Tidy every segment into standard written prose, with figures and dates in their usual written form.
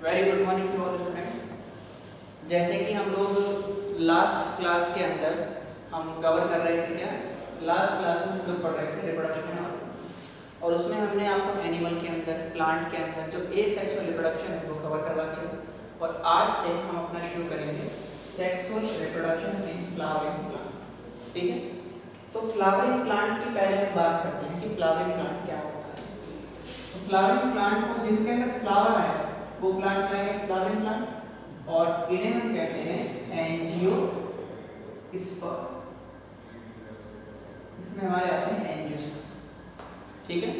Very good morning to all students. जैसे कि हम लोग लास्ट क्लास के अंदर हम कवर कर रहे थे, क्या लास्ट क्लास में हम लोग पढ़ रहे थे रिप्रोडक्शन एंड ऑर्गेनिज्म, और उसमें हमने आपको एनिमल के अंदर, प्लांट के अंदर जो एसेक्सुअल रिप्रोडक्शन है वो कवर करवा दिया। और आज से हम अपना शुरू करेंगे sexual reproduction in flowering plant. ठीक है, तो फ्लावरिंग प्लांट की पहले हम बात करते हैं कि फ्लावरिंग प्लांट क्या होता है। तो फ्लावरिंग प्लांट को जिनके अंदर फ्लावर आए वो प्लांट क्या है, फ्लावरिंग प्लांट, और इन्हें हम कहते हैं एंजियोस्पर्म। इसमें हमारे आते हैं एंजियोस्पर्म। ठीक है,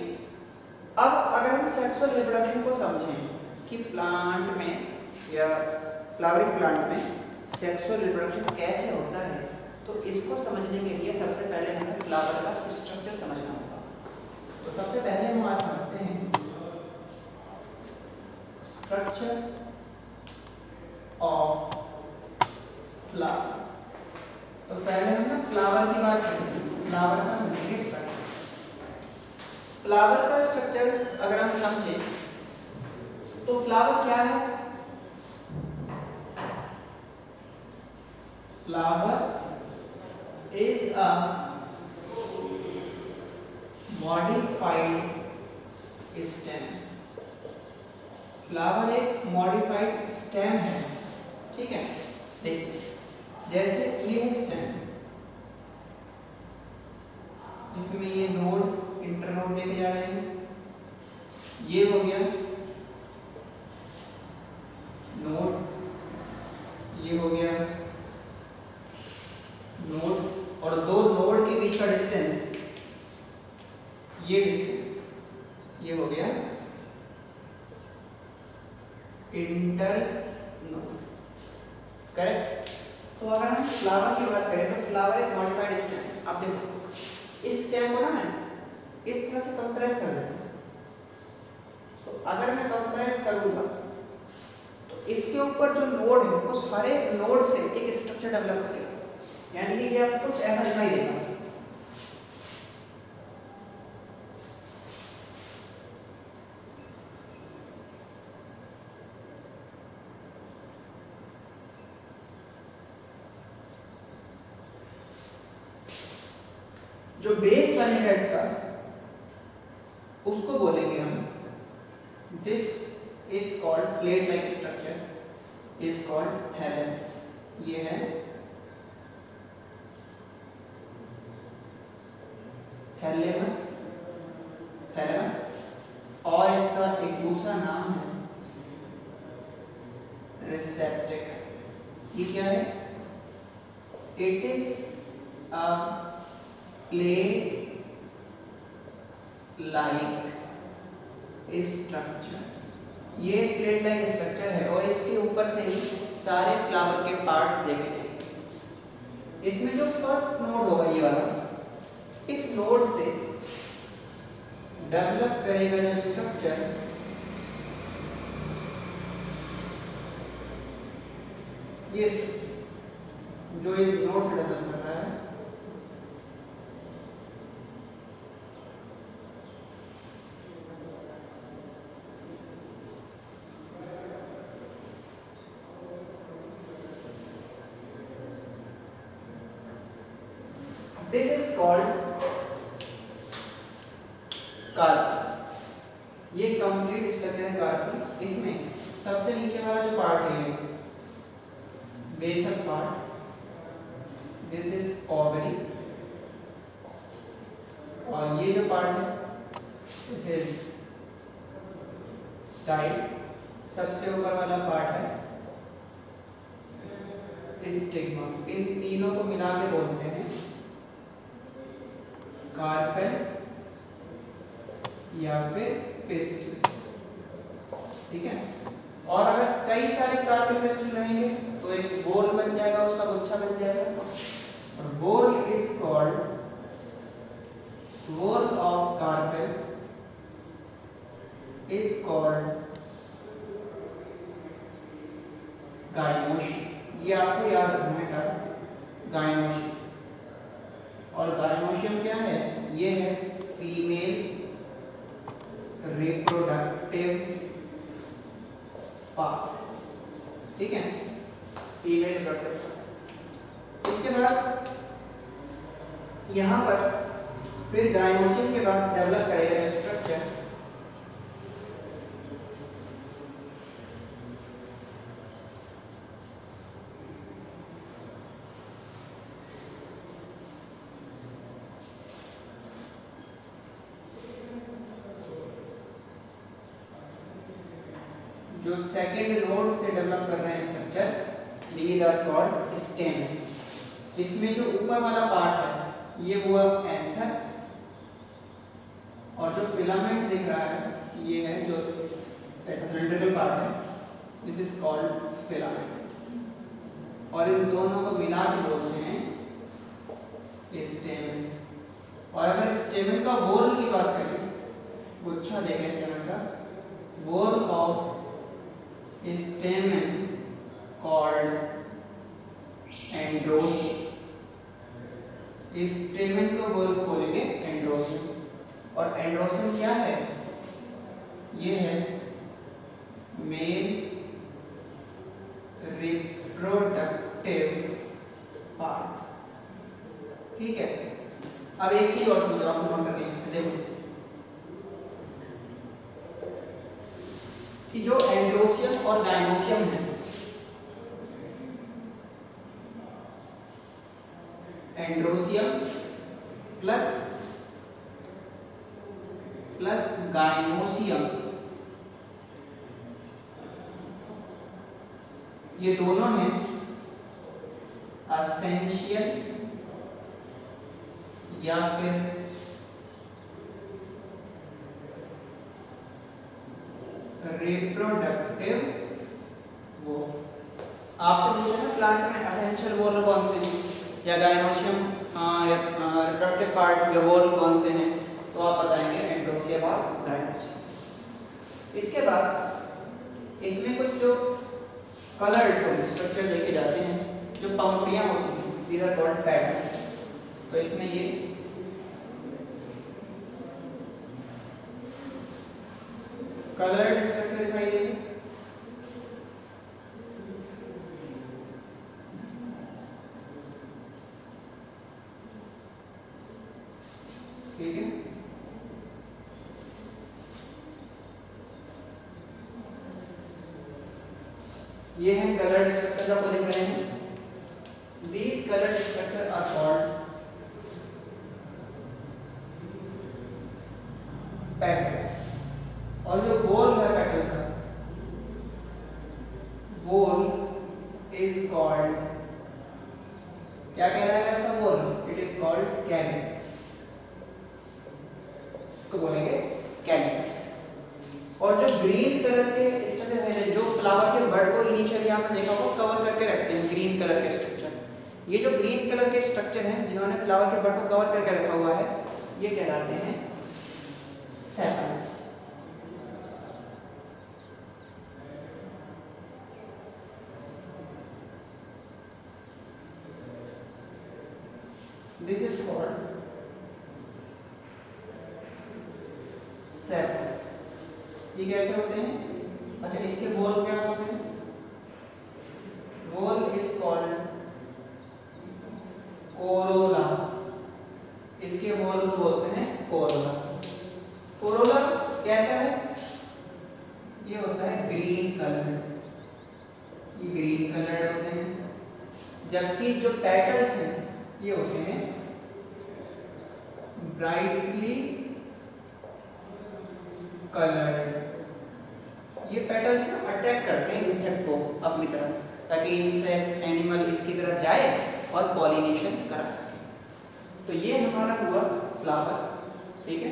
अब अगर हम सेक्सुअल रिप्रोडक्शन को समझें कि प्लांट में या फ्लावरिंग प्लांट में सेक्सुअल रिप्रोडक्शन कैसे होता है, तो इसको समझने के लिए सबसे पहले हमें फ्लावर का स्ट्रक्चर समझना होगा। तो सबसे पहले हम आज समझते हैं स्ट्रक्चर ऑफ फ्लावर। तो पहले हम ना फ्लावर की बात करेंगे, फ्लावर का समझेंगे स्ट्रक्चर। फ्लावर का स्ट्रक्चर अगर हम समझें तो फ्लावर क्या है, flower is a modified stem. Flower एक मॉडिफाइड स्टेम है। ठीक है, देखिए जैसे ये है स्टेम, इसमें ये नोड इंटरनोड देखे जा रहे हैं, ये हो गया नोड, ये हो गया नोड, और दो नोड के बीच का डिस्टेंस, ये डिस्टेंस, ये हो गया इंटर नोड। करेक्ट। तो अगर हम फ्लावर की बात करें तो फ्लावर एक मॉडिफाइड स्टेम है। आप देखो इस स्टेम को ना मैं इस तरह से कंप्रेस कर देता हूं, तो अगर मैं कंप्रेस करूंगा तो इसके ऊपर जो नोड है उस हर एक नोड से एक स्ट्रक्चर डेवलप करेगा, यानी कि ये आपको कुछ ऐसा दिखाई देगा। जो बेस बनेगा इसका उसको बोलेंगे हम, this is called plate like structure is called thalamus. ये है थैलेमस, थैलेमस, और इसका एक दूसरा नाम है रिसेप्टेकल। ये क्या है, it is a plate like structure. ये प्लेट लाइक स्ट्रक्चर है और इसके ऊपर से ही सारे फ्लावर के पार्ट्स देखे जाएंगे। इसमें जो फर्स्ट नोड होगा ये वाला, इस नोड से डेवलप करेगा जो स्ट्रक्चर, ये जो इस नोड से डेवलप कर रहा है, this is called कार्पी। ये कंप्लीट स्ट्रक्चर है कार्पी। इसमें सबसे नीचे वाला जो पार्ट है basal part, this is ovary, और ये जो पार्ट है दिस इज स्टाइल। सबसे ऊपर वाला पार्ट है स्टिग्मा। इन तीनों को मिला के बोलते हैं कार्पेल या फिर पिस्टल। ठीक है, और अगर कई सारे कार्पेल पिस्टल रहेंगे तो एक बोल बन जाएगा, उसका गुच्छा बन जाएगा, और बोल is called, bowl of carpel is called gynoecium. ये आपको याद रखना है टर्म गाइनोशियम। और गाइनोशियम क्या है, ये है फीमेल रिप्रोडक्टिव पार्ट, ठीक है, फीमेल रिप्रोडक्टिव पार्ट। उसके बाद यहाँ पर फिर गायनोसियम के बाद डेवलप करेगा स्ट्रक्चर जो सेकेंड नोड से डेवलप कर रहे हैं structure, these are called stem. इसमें जो ऊपर वाला पार्ट है ये हुआ एंथर, और जो फिलामेंट दिख रहा है ये है जो ऐसा सिलेंड्रिकल पार्ट है, दिस इज कॉल्ड फिलामेंट। और इन दोनों को मिला के बोलते हैं स्टेम। और अगर स्टेम का वॉल की बात करें, गुच्छा देखें स्टेम का, wall of stamen called androecium। stamen को बोलेंगे एंड्रोसियम। और एंड्रोसियम क्या है? ये है मेल रिप्रोडक्टिव पार्ट, ठीक है। अब एक चीज और समझो, आप नोट करके देखो कि जो एंड्रोसियम और गायनोसियम है, एंड्रोसियम प्लस गायनोसियम, ये दोनों हैं एसेंशियल या फिर रिप्रोडक्टिव वो। आपसे पूछा ना प्लांट में एसेंशियल वॉल कौन से हैं, या गायनोसियम रिप्रोडक्टिव पार्ट या वॉल कौन से हैं, तो आप बताएंगे एंड्रोसियम और गायनोसियम। इसके बाद इसमें कुछ जो कलर्ड स्ट्रक्चर देखे जाते हैं, जो पंखुड़ियां होती हैं, दीज आर कॉल्ड पैटर्न्स। तो इसमें ये कलर्ड स्ट्रक्चर दिखाई देंगे, ठीक है। ये हैं कलर्ड स्ट्रक्चर आपको दिख रहे हैं। These colored structure are called petals। और जो गोल है पेटल का, गोल इज कॉल्ड, क्या कहलाएगा इसका गोल? इट इज कॉल्ड कैलिक्स, इसको बोलेंगे कैलिक्स। और जो ग्रीन कलर के स्ट्रक्चर है, जो फ्लावर के बर्ड को इनिशियली आपने देखा होगा कवर करके रखते हैं, ग्रीन कलर के स्ट्रक्चर, ये जो ग्रीन कलर के स्ट्रक्चर हैं जिन्होंने फ्लावर के बर्ड को कवर करके रखा हुआ है, ये कहलाते हैं sepals. This is called sepals। ये कैसे होते हैं? अच्छा, इसके वॉल क्या होते हैं? Wall is called Corolla. इसके वॉल को बोलते हैं कोरोला। कोरोला कैसा है? ये होता है ग्रीन कलर, ये ग्रीन कलर होते हैं, जबकि जो पेटल्स हैं ये होते हैं ब्राइटली कलर्ड। ये पेटल्स ना अट्रैक्ट करते हैं इंसेक्ट को अपनी तरफ, ताकि इंसेक्ट एनिमल इसकी तरफ जाए और पॉलिनेशन करा सके। तो ये हमारा हुआ फ्लावर, ठीक है।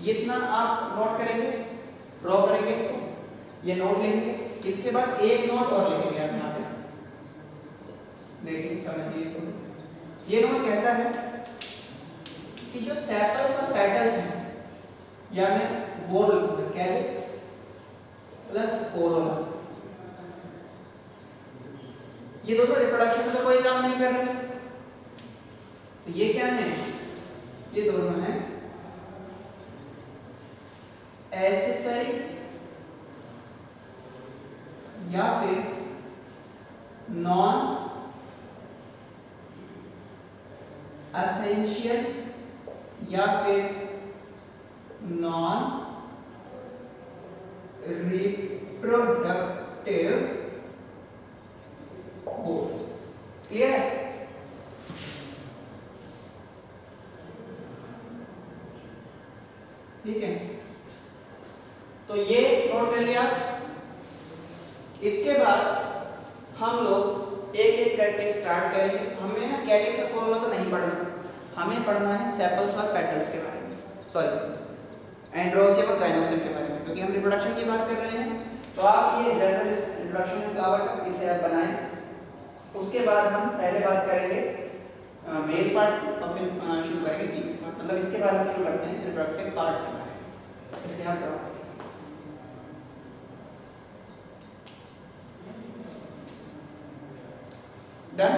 ये इतना आप नोट करेंगे, ड्रॉ करेंगे इसको, ये नोट लेंगे। इसके बाद एक नोट और लिखेंगे आप यहाँ पे, देखिए समझिए इसको। ये नोट कहता है कि जो सेपल्स और पेटल्स हैं, या मैं बोल कैलिक्स प्लस कोरोला, ये दोनों रिप्रोडक्शन का कोई काम नहीं कर रहे। तो ये क्या है? ये दोनों हैं एक्सेसरी या फिर नॉन एसेंशियल या फिर नॉन रिप्रोडक्टिव बोथ। क्लियर है? ठीक है, तो ये नोट कर लिया। इसके बाद हम लोग एक एक करके स्टार्ट करेंगे। हमें ना कैलिक्स और कोरोला तो नहीं पढ़ना, हमें पढ़ना है सेपल्स और पेटल्स के बारे में, सॉरी एंड्रोसियम और गाइनोसियम के बारे में, क्योंकि हम रिप्रोडक्शन की बात कर रहे हैं। तो आप ये जनरल इंट्रोडक्शन है फ्लावर का, इसे आप बनाएं। उसके बाद हम पहले बात करेंगे मेल पार्ट और फिर शुरू करेंगे फीमेल पार्ट। मतलब इसके बाद हम शुरू करते हैं रिप्रोडक्टिव पार्ट्स के बारे में। इसके यहाँ ड्रॉ डन।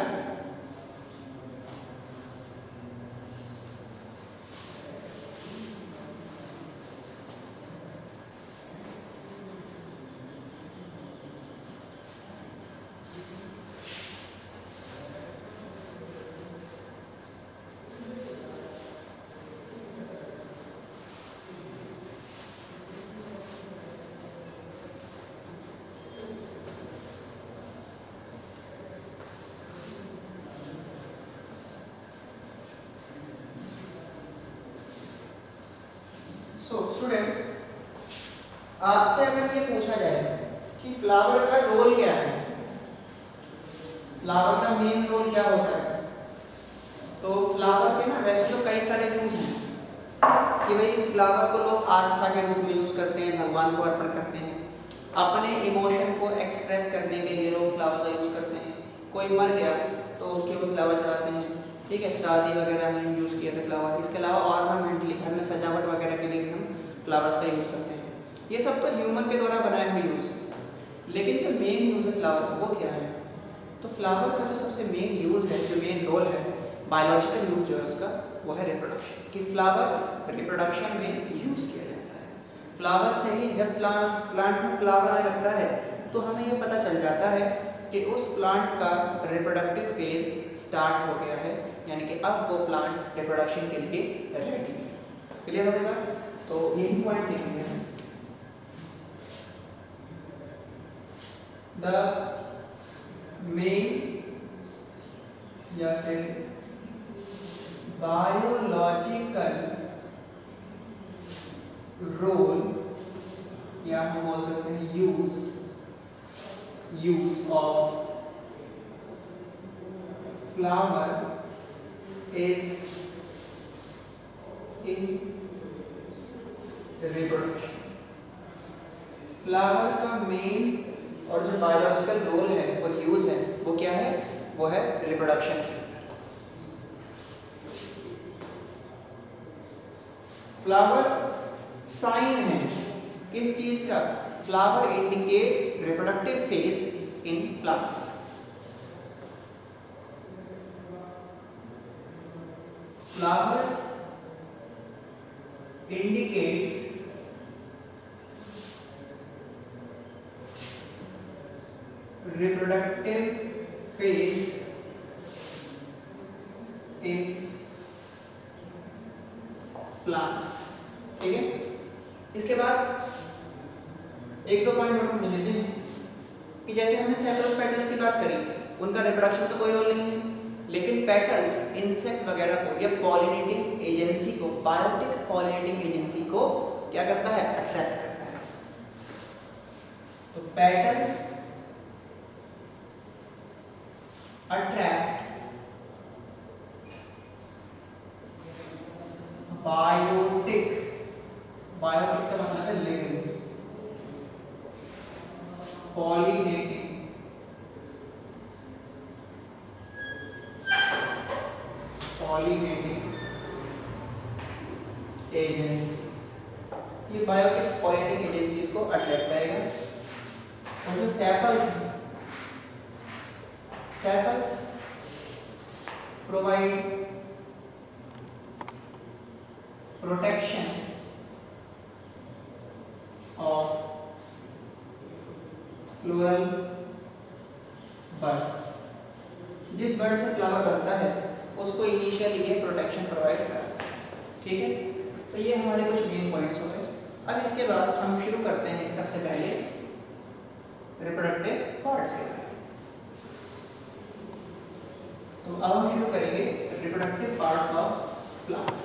सो स्टूडेंट्स, आपसे अगर ये पूछा जाए कि फ्लावर का रोल क्या है, फ्लावर का मेन रोल क्या होता है, तो फ्लावर के ना वैसे तो कई सारे यूज हैं कि भाई फ्लावर को लोग आस्था के रूप में यूज करते हैं, भगवान को अर्पण करते हैं, अपने इमोशन को एक्सप्रेस करने के लिए लोग फ्लावर का यूज करते हैं। कोई मर गया तो उसके ऊपर फ्लावर चढ़ाते हैं, ठीक है, शादी वगैरह में यूज़ किया था फ्लावर। इसके अलावा ऑर्नामेंटली घर में सजावट वगैरह के लिए भी हम फ्लावर्स का यूज़ करते हैं। ये सब तो ह्यूमन के द्वारा बनाए हुए यूज़, लेकिन जो मेन यूज़ है फ्लावर का वो क्या है? तो फ्लावर का जो सबसे मेन यूज़ है, जो मेन रोल है, बायोलॉजिकल यूज़ जो है उसका, वो है रिप्रोडक्शन। कि फ्लावर रिप्रोडक्शन में यूज़ किया जाता है। फ्लावर से ही जब प्लांट में फ्लावर आने लगता है तो हमें ये पता चल जाता है कि उस प्लांट का रिप्रोडक्टिव फेज स्टार्ट हो गया है, यानी कि अब वो प्लांट रिप्रोडक्शन के लिए रेडी है। क्लियर हो गया? तो यही पॉइंट लिखेंगे हम। द मेन या फिर बायोलॉजिकल रोल, या हम बोल सकते हैं use of flower is in reproduction। Flower का मेन और जो बायोलॉजिकल रोल है और यूज है वो क्या है? वो है रिप्रोडक्शन के अंदर। फ्लावर साइन है किस चीज का? Flower indicates reproductive phase in plants। Flowers indicates reproductive phase in plants। ठीक है, इसके बाद एक दो पॉइंट और समझ लेते हैं कि जैसे हमने सेपल्स पेटल्स की बात करी, उनका रिप्रोडक्शन तो कोई रोल नहीं है, लेकिन पेटल्स इंसेक्ट वगैरह को या पॉलिनेटिंग एजेंसी को, बायोटिक पॉलिनेटिंग एजेंसी को क्या करता है? अट्रैक्ट करता है। तो पेटल्स अट्रैक्ट बायोटिक, बायोटिक का मतलब है लिविंग, पॉलिनेटिंग एजेंसीज, ये बायोटिक पॉलिनेटिंग एजेंसीज को अट्रैक्ट करेगा। और जो सेपल्स हैं, sepals provide protection of floral bud, जिस बर्ड से फ्लावर बनता है उसको इनिशियली ये प्रोटेक्शन प्रोवाइड कराता है। ठीक है, तो ये हमारे कुछ मेन पॉइंट्स हो गए। अब इसके बाद हम शुरू करते हैं सबसे पहले रिप्रोडक्टिव पार्ट्स के बारे में। तो अब हम शुरू करेंगे रिप्रोडक्टिव पार्ट्स ऑफ प्लांट।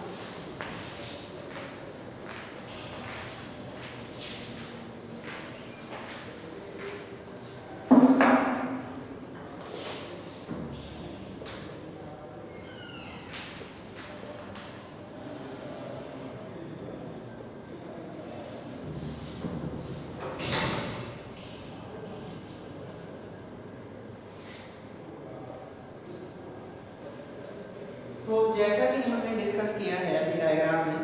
तो जैसा कि हमने डिस्कस किया है अभी डायग्राम में,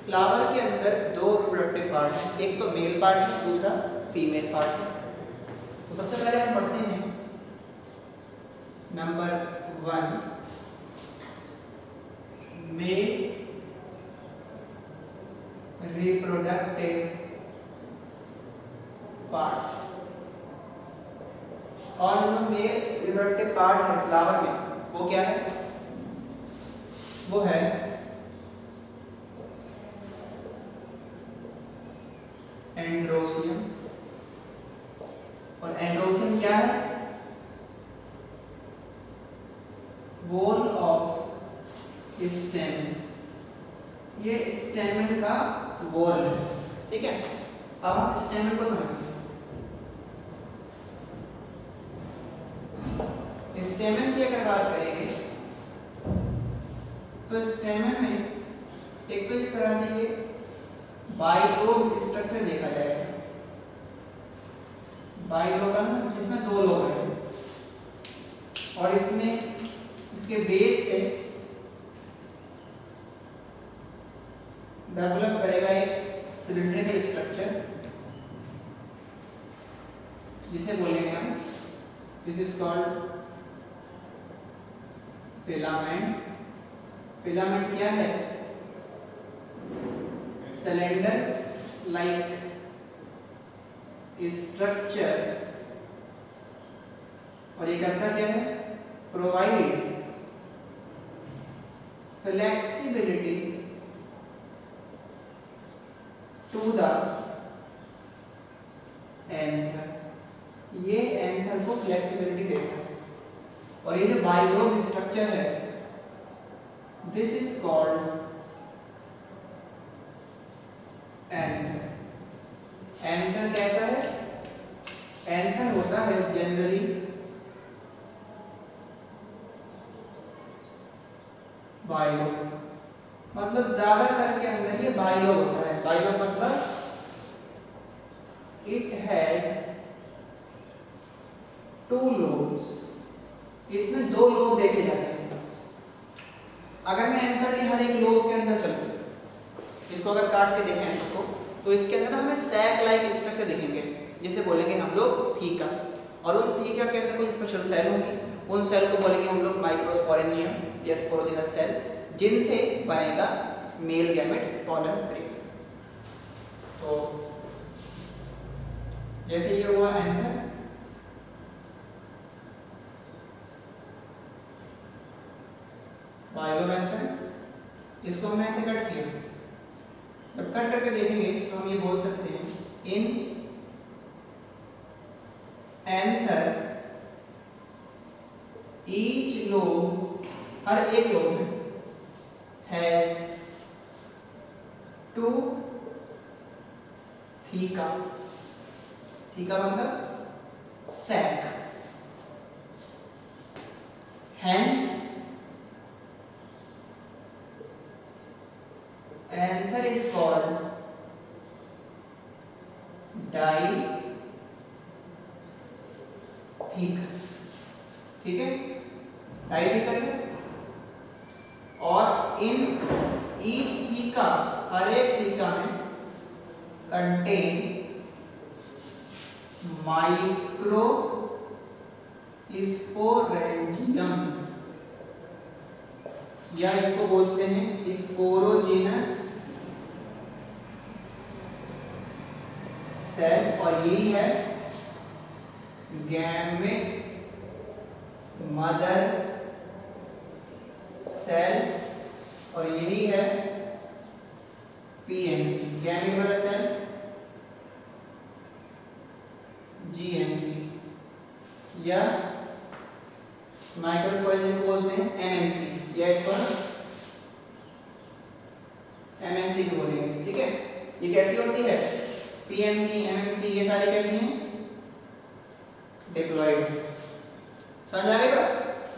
फ्लावर के अंदर दो रिप्रोडक्टिव पार्ट हैं, एक तो मेल पार्ट है, दूसरा फीमेल पार्ट है। तो सबसे पहले हम पढ़ते हैं नंबर 1, मेल रिप्रोडक्टिव पार्ट। और जो मेल रिप्रोडक्टिव पार्ट है फ्लावर में वो क्या है? वो है एंड्रोसियम। और एंड्रोसियम क्या है? वॉल ऑफ स्टेम, ये स्टेमन का वॉल है। ठीक है, अब हम स्टेमन को समझते हैं। स्टेमन की अगर बात करेंगे तो स्टेमन में एक तो इस तरह से ये बाइलोब स्ट्रक्चर देखा जाएगा। बाइलोबल जिसमें दो लोब हैं और इसमें इसके बेस से डेवलप करेगा एक सिलिंड्रिकल स्ट्रक्चर जिसे बोलेंगे हम, this is called filament. Filament क्या है? Cylinder like structure. और ये करता क्या है? Provide flexibility to the anther. ये एंथर को फ्लेक्सिबिलिटी देता है। और ये जो बाइलोब स्ट्रक्चर है, this is called anther. Anther कैसा है? एंथर होता है जनरली बाइलोब, मतलब ज्यादातर के अंदर ये बाइलोब होता है। बाइलोब मतलब इट हैज टू लोब्स, इसमें दो लोब देखे जाते हैं। अगर मैं एंथर के हर एक लोब के अंदर चलूं, इसको अगर काट के देखें एंथर को, तो इसके अंदर हमें सैक लाइक स्ट्रक्चर दिखेंगे जिसे बोलेंगे हम लोग थीका। और उन थीका के अंदर कुछ स्पेशल सेल होंगी, उन सेल को बोलेंगे हम लोग माइक्रोस्पोरेंजियम या स्पोरोजिनस सेल, जिनसे बनेगा मेल गैमेट पॉलन ग्रेन। तो जैसे ये हुआ एंथर, बाइलोब एंथर, इसको हमने ऐसे कट किया। जब कट करके देखेंगे तो हम ये बोल सकते हैं इन एंथर ईच लोब, हर एक लोब में हैज टू थीका। थीका मतलब sac. Hence anther is called dithecous. ठीक है, डाइथीकस है। और इन ईच थीका, हर एक थीका में कंटेन माइक्रो स्पोरेंजियम, या इसको बोलते हैं स्पोरोजिनस सेल। और यही है गैमेट मदर सेल, और यही है PMC, gamete mother cell GMC, या माइक्रोस्पोरेंजियम को बोलते हैं एमएमसी, या इसको एमएमसी भी बोलेंगे। ठीक है, ये कैसी होती है? पीएमसी, एमएमसी, ये सारी कैसी हैं? डिप्लॉयड। समझ आ गई बात?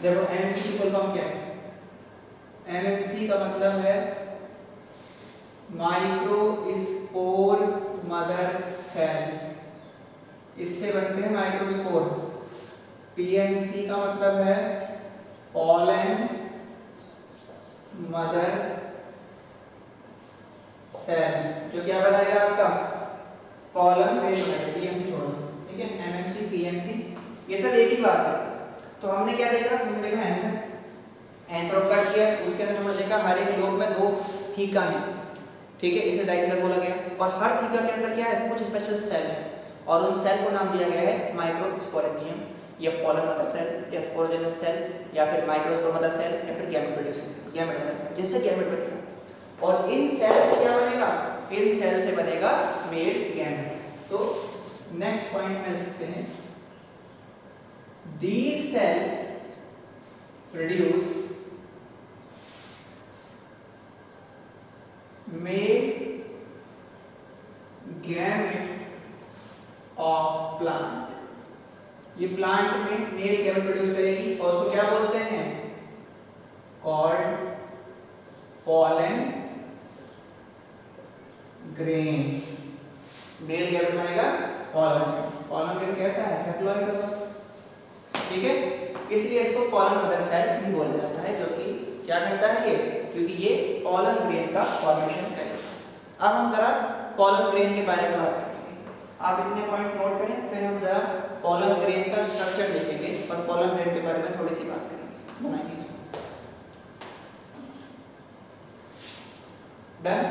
देखो एमएमसी की फुल फॉर्म क्या है? एमएमसी का मतलब है माइक्रो स्पोर मदर सेल, इससे बनते हैं माइक्रोस्पोर। पीएमसी का मतलब है पॉलन मदर सेल, जो क्या बनाएगा आपका पॉलन बेस बनाएगा, पीएमसी छोड़ो। ठीक है, एमएमसी पीएमसी ये सब एक ही बात है। तो हमने क्या देखा? हमने देखा एंथर कट किया, उसके अंदर हमने देखा हर एक लोब में 2 थीका है। ठीक है, इसे डाइथीका बोला गया, और हर थीका के अंदर क्या है? कुछ स्पेशल सेल है, और उन सेल को नाम दिया गया है माइक्रोस्पोरेंजियम, या पॉलन मदर सेल, या स्पोरोजेनस सेल, या फिर माइक्रोस्पोर मदर सेल, या फिर gamete producing cell, gamete mother cell, जिससे गैमेट बनेगा। और इन सेल से क्या बनेगा? इन सेल से बनेगा मेल गैमेट। तो नेक्स्ट पॉइंट में लिख सकते हैं these cell produce male gamete of plant। ये प्लांट में मेल गैमेट प्रोड्यूस करेगी, और उसको क्या बोलते हैं? Called pollen grain. Male gamete बनेगा पॉलन। पॉलन ग्रेन कैसा है? हैप्लॉइड होगा। ठीक है, इसलिए इसको पॉलन मदर सेल भी बोला जाता है, जो कि क्या करता है ये? क्योंकि ये पॉलन ग्रेन का फॉर्मेशन करेगा। अब हम जरा पॉलन ग्रेन के बारे में बात करेंगे। आप इतने पॉइंट नोट करें, फिर हम जरा पॉलन ग्रेन का स्ट्रक्चर देखेंगे और पॉलन ग्रेन के बारे में थोड़ी सी बात करेंगे। बनाइए इसको। डन?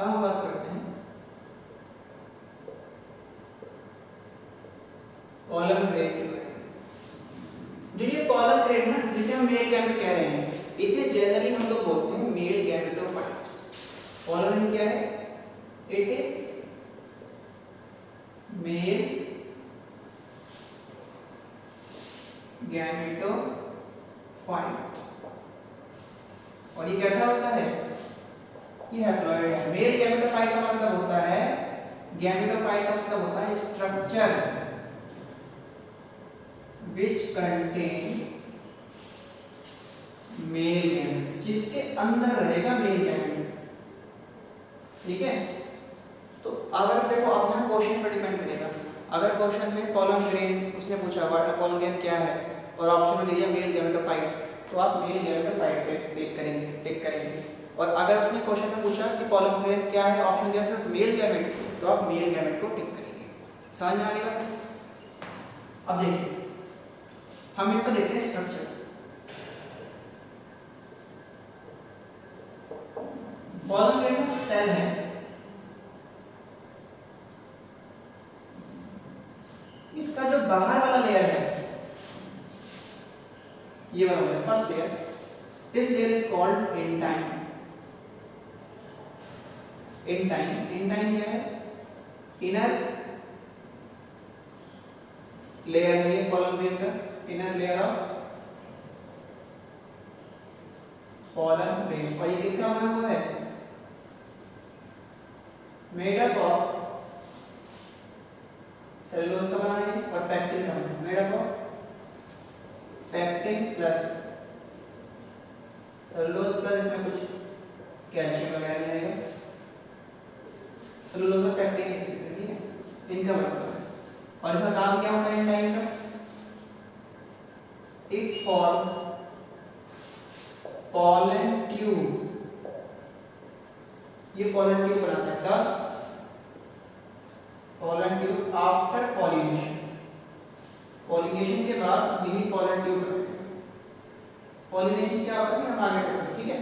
अब हम बात करते हैं पॉलन ग्रेन के बारे में। जो ये पॉलन ग्रेन ना, जिसे हम मेल गैमेट कह रहे हैं, इसे जनरली हम लोग बोलते हैं मेल गैमेटोफाइट। पॉलन ग्रेन क्या है? It is male gametophyte. और ये कैसा होता है? ये हैप्लॉइड है। मेल गैमेटोफाइट का मतलब होता है, गैमेटोफाइट का मतलब होता है structure which contain male gamete, जिसके अंदर रहेगा मेल गैमेट। ठीक है, तो अगर देखो अब यहाँ क्वेश्चन पर डिपेंड करेगा। अगर क्वेश्चन में पॉलन ग्रेन उसने पूछा पॉलन ग्रेन क्या है, और ऑप्शन में दिया मेल गैमेटोफाइट, तो आप मेल गैमेटोफाइट पे टिक करेंगे। और अगर उसने क्वेश्चन में पूछा कि पॉलन ग्रेन क्या है, ऑप्शन दिया सिर्फ मेल गैमेट, तो आप मेल गैमेट को टिक करेंगे। समझ में आ गया? अब देखिए, हम इसका देखते हैं स्ट्रक्चर। पॉलन ग्रेन में सेल है, इसका जो बाहर वाला लेयर है, ये वाला layer, first layer, this layer is called intine. Intine क्या है? इनर लेयर है ये पॉलन ग्रेन का, inner layer of pollen grain. और ये किसका बना हुआ है? मेड अप ऑफ सेलुलोज का बना है और पैक्टिन का बना है। Made up of pectin plus cellulose plus इसमें कुछ कैल्शियम वगैरह मिलेगा। सेलुलोज में पैक्टिन है, इनका बना है। और इसका काम क्या होता है एंजाइम का? इट फॉर्म pollen tube ये पोलन ट्यूब बनाता है। कब? Pollen tube after pollination, pollination के बाद भी पोलन ट्यूब बनाएगा। पॉलिनेशन क्या होता है हम आगे पढ़ेंगे, ठीक है।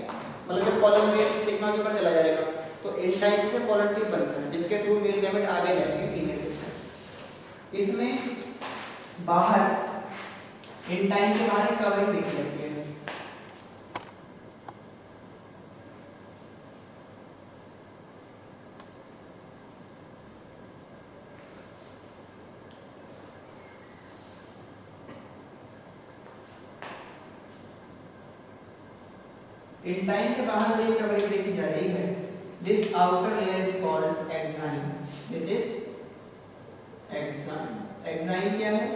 मतलब जब पोलन में स्टिग्मा के ऊपर चला जाएगा तो एंटाइल से पोलन ट्यूब बनता है जिसके थ्रू मेल गैमेट आगे जाएंगे फीमेल के साथ। इसमें बाहर एंटाइल के बाहर कवरिंग देखी जाती है। इंटाइन के बाहर जो कवरिंग देखी जा रही है, this outer layer is called exine. This is exine. Exine क्या है?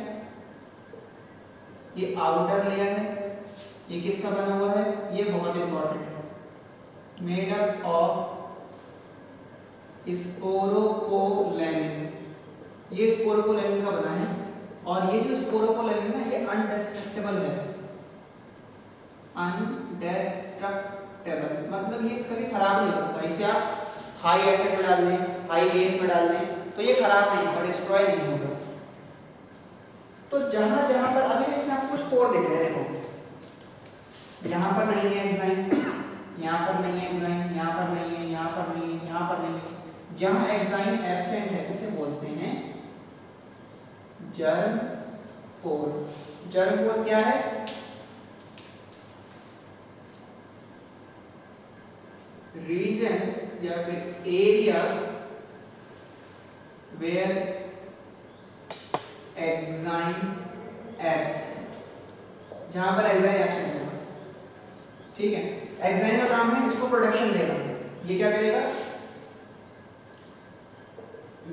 ये आउटर लेयर है। ये किसका बना हुआ है? ये बहुत इंपॉर्टेंट है, मेड अप ऑफ स्पोरोपोलेनिन। ये स्पोरोपोलेनिन का बना है और ये जो स्पोरोपोलेनिन है ये अनडिस्ट्रक्टेबल है। अनडिस्ट्रक्टेबल मतलब ये कभी खराब नहीं हो सकता। इसे आप हाई एसिड में डाल दें, हाई बेस में डाल दें तो ये खराब नहीं होगा, डिस्ट्रॉय नहीं होगा। तो जहां जहां पर अभी इसमें आप कुछ पोर देख रहे हैं, देखो यहाँ पर नहीं है एक्साइन, यहाँ पर नहीं है एक्साइन, यहाँ पर नहीं है, यहाँ पर नहीं है, यहाँ पर नहीं है। जहां एक्साइन एब्सेंट है उसे बोलते हैं जर्म पोर। जर्म पोर क्या है? रीजन या फिर एरिया वेयर एक्साइन एब्सेंट, जहां पर एक्साइन एब्सेंट होगा, ठीक है। एक्साइन का काम है इसको प्रोटेक्शन देना। ये क्या करेगा?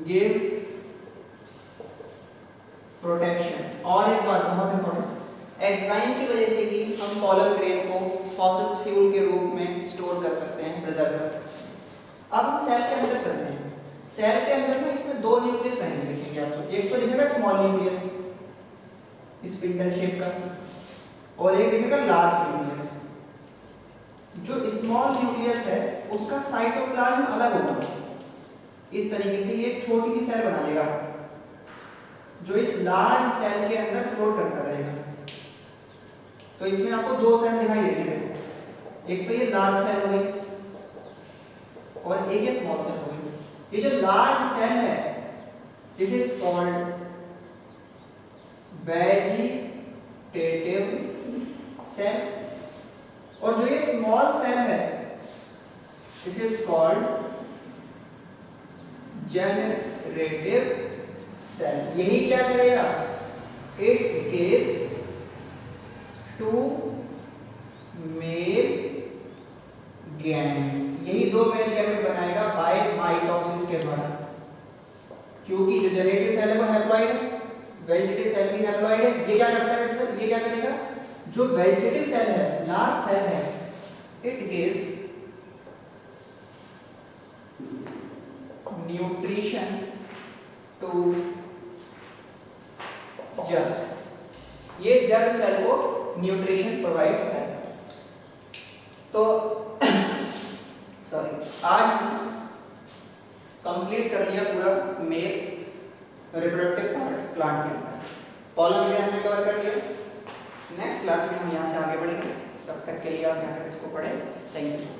Give protection. और एक बात बहुत इंपॉर्टेंट, एक्साइन की वजह से ही हम पोलन ग्रेन को फॉसिल्स फ्यूल के रूप में स्टोर कर सकते हैं, प्रिजर्व कर सकते हैं। अब हम सेल के अंदर चलते हैं। सेल के अंदर में इसमें दो न्यूक्लियस रहेंगे, देखेंगे आप। तो एक तो दिखेगा स्मॉल न्यूक्लियस स्पिंडल शेप का, और एक दिखेगा लार्ज न्यूक्लियस। जो स्मॉल न्यूक्लियस है उसका साइटोप्लाज्म अलग होगा। इस तरीके से ये एक छोटी सी सेल बना लेगा जो इस लार्ज सेल के अंदर फ्लोट करता रहेगा। तो इसमें आपको दो सेल दिखाई देंगे, देखो एक तो ये लार्ज सेल हो गई और एक ये स्मॉल सेल हो गई। ये जो लार्ज सेल है this is called vegetative cell, और जो ये स्मॉल सेल है this is called generative cell. यही क्या करेगा? It gives to male gamete. यही दो मेल गैमेट बनाएगा बाय माइटोसिस के द्वारा, क्योंकि जो जनरेटिव सेल है वो हैप्लॉइड है, वेजिटेटिव सेल भी हैप्लॉइड है। ये क्या करता है? ये क्या करेगा? जो वेजिटेटिव सेल है, लार्ज सेल है, it gives nutrition to germs. ये जर्म सेल को न्यूट्रिशन प्रोवाइड कराएगा। तो सॉरी, आज कंप्लीट कर लिया पूरा मेल रिप्रोडक्टिव प्लांट के अंदर। पोलन ग्रेन हमने कवर कर लिया। नेक्स्ट क्लास में हम यहाँ से आगे बढ़ेंगे। तब तक के लिए आप यहाँ तक इसको पढ़ें। Thank you so much.